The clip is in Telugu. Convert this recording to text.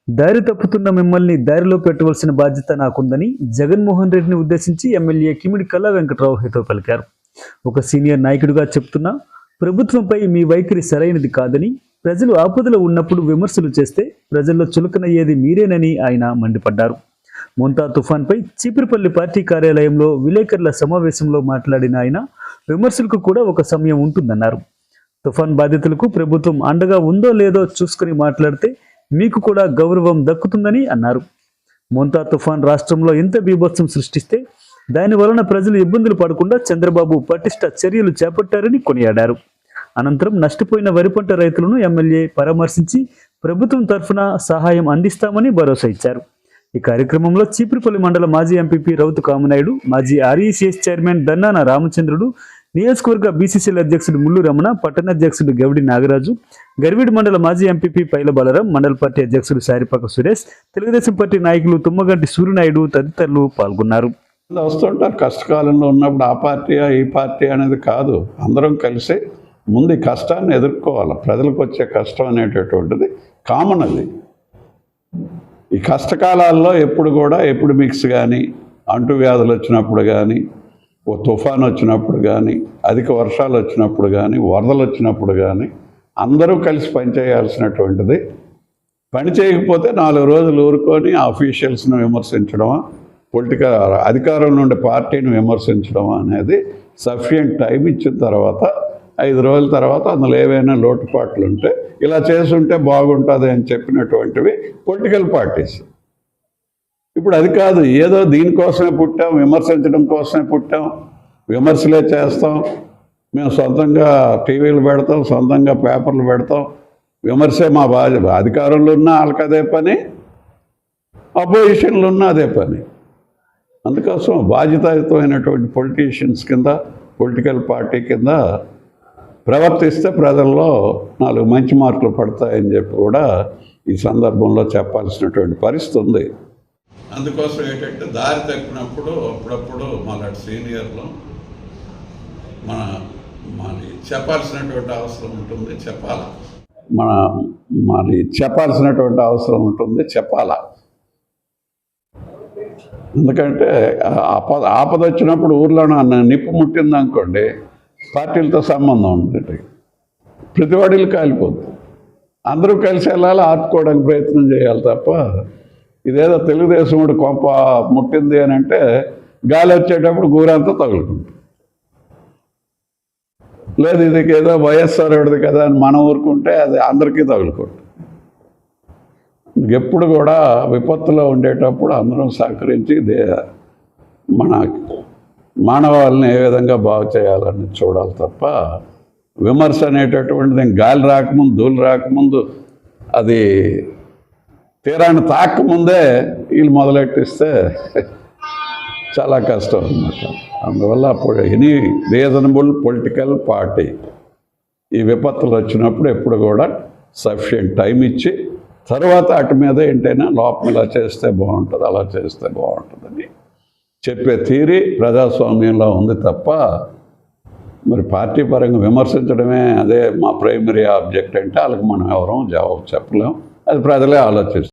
దారి తప్పుతున్న మిమ్మల్ని దారిలో పెట్టవలసిన బాధ్యత నాకుందని జగన్మోహన్ రెడ్డిని ఉద్దేశించి ఎమ్మెల్యే కిమిడి కళా వెంకట్రావు హితవు పలికారు. ఒక సీనియర్ నాయకుడిగా చెప్తున్నా ప్రభుత్వంపై మీ వైఖరి సరైనది కాదని, ప్రజలు ఆపదలో ఉన్నప్పుడు విమర్శలు చేస్తే ప్రజల్లో చులకనయ్యేది మీరేనని ఆయన మండిపడ్డారు. మోంతా తుఫాన్పై చీపురుపల్లి పార్టీ కార్యాలయంలో విలేకరుల సమావేశంలో మాట్లాడిన ఆయన విమర్శలకు కూడా ఒక సమయం ఉంటుందన్నారు. తుఫాన్ బాధితులకు ప్రభుత్వం అండగా ఉందో లేదో చూసుకుని మాట్లాడితే మీకు కూడా గౌరవం దక్కుతుందని అన్నారు. మోంతా తుఫాన్ రాష్ట్రంలో ఎంత బీభత్సం సృష్టిస్తే దాని వలన ప్రజలు ఇబ్బందులు పడకుండా చంద్రబాబు పటిష్ట చర్యలు చేపట్టారని కొనియాడారు. అనంతరం నష్టపోయిన వరి పంట రైతులను ఎమ్మెల్యే పరామర్శించి ప్రభుత్వం తరఫున సహాయం అందిస్తామని భరోసా ఇచ్చారు. ఈ కార్యక్రమంలో చీపురుపల్లి మండల మాజీ ఎంపీపీ రౌతు కామనాయుడు, మాజీ ఆర్ఈసీఎస్ చైర్మన్ దన్నాన రామచంద్రుడు, నియోజకవర్గ బీసీసీల అధ్యక్షుడు ముల్లు రమణ, పట్టణ అధ్యక్షుడు గవిడి నాగరాజు, గర్విడి మండల మాజీ ఎంపీపీ పైల బలరాం, మండల పార్టీ అధ్యక్షుడు సారిపాక సురేష్, తెలుగుదేశం పార్టీ నాయకులు తుమ్మగంటి సూర్యనాయుడు తదితరులు పాల్గొన్నారు. వస్తుంటారు కష్టకాలంలో ఉన్నప్పుడు ఆ పార్టీ ఈ పార్టీ అనేది కాదు, అందరం కలిసి ముందు ఈ కష్టాన్ని ఎదుర్కోవాలి. ప్రజలకు వచ్చే కష్టం అనేటటువంటిది కామన్. అది ఈ కష్టకాలాల్లో ఎప్పుడు కూడా ఎపిడమిక్స్ కానీ, అంటువ్యాధులు వచ్చినప్పుడు కానీ, ఓ తుఫాన్ వచ్చినప్పుడు కానీ, అధిక వర్షాలు వచ్చినప్పుడు కానీ, వరదలు వచ్చినప్పుడు కానీ అందరూ కలిసి పనిచేయాల్సినటువంటిది. పని చేయకపోతే 4 రోజులు ఊరుకొని ఆఫీషియల్స్ను విమర్శించడమా, పొలిటికల్ అధికారం నుండి పార్టీని విమర్శించడం అనేది సఫిషియంట్ టైం ఇచ్చిన తర్వాత 5 రోజుల తర్వాత అందులో ఏవైనా లోటుపాట్లు ఉంటే ఇలా చేసుంటే బాగుంటుంది అని చెప్పినటువంటివి పొలిటికల్ పార్టీస్. ఇప్పుడు అది కాదు, ఏదో దీనికోసమే పుట్టాం, విమర్శించడం కోసమే పుట్టాం, విమర్శలే చేస్తాం, మేము సొంతంగా టీవీలు పెడతాం, సొంతంగా పేపర్లు పెడతాం, విమర్శే మా బాధ్యత. అధికారంలో ఉన్నా వాళ్ళకి అదే పని, అపోజిషన్లో ఉన్నా అదే పని. అందుకోసం బాధ్యతాయుతమైనటువంటి పొలిటీషియన్స్ కింద, పొలిటికల్ పార్టీ కింద ప్రవర్తిస్తే ప్రజల్లో 4 మంచి మార్కులు పడతాయని చెప్పి కూడా ఈ సందర్భంలో చెప్పాల్సినటువంటి పరిస్థితి ఉంది. అందుకోసం ఏంటంటే దారి తప్పినప్పుడు అప్పుడప్పుడు మాలాంటి సీనియర్లు మరి చెప్పాల్సినటువంటి అవసరం ఉంటుంది, చెప్పాల్సినటువంటి అవసరం ఉంటుంది, చెప్పాలా. ఎందుకంటే ఆపద వచ్చినప్పుడు ఊర్లో నిప్పు ముట్టింది అనుకోండి, పార్టీలతో సంబంధం ఉంటుంది, ప్రతివాడిలు కాలిపోతుంది. అందరూ కలిసి వెళ్ళాలి, ఆపుకోవడానికి ప్రయత్నం చేయాలి తప్ప ఇదేదో తెలుగుదేశం కొంప ముట్టింది అని అంటే గాలి వచ్చేటప్పుడు గూరంతా తగులుకుంటుంది. లేదు ఇది ఏదో వైఎస్ఆర్ వాడిది కదా అని మనం ఊరుకుంటే అది అందరికీ తగులుకుంటుంది. ఎప్పుడు కూడా విపత్తులో ఉండేటప్పుడు అందరం సహకరించి మన మానవాళిని ఏ విధంగా బాగు చేయాలని చూడాలి తప్ప విమర్శ అనేటటువంటిది గాలి రాకముందు, ధూళి రాకముందు, అది తీరాన్ని తాకముందే వీళ్ళు మొదలెట్టిస్తే చాలా కష్టం అన్నమాట. అందువల్ల అప్పుడు ఎనీ రీజనబుల్ పొలిటికల్ పార్టీ ఈ విపత్తులు వచ్చినప్పుడు ఎప్పుడు కూడా సఫిషియంట్ టైం ఇచ్చి తర్వాత అటు మీద ఏంటైనా లోపం ఇలా చేస్తే బాగుంటుంది, అలా చేస్తే బాగుంటుందని చెప్పే థియరీ ప్రజాస్వామ్యంలో ఉంది తప్ప మరి పార్టీ పరంగా విమర్శించడమే అదే మా ప్రైమరీ ఆబ్జెక్ట్ అంటే వాళ్ళకి మనం ఎవరూ జవాబు చెప్పలేం. అది ప్రజలే ఆలోచిస్తారు.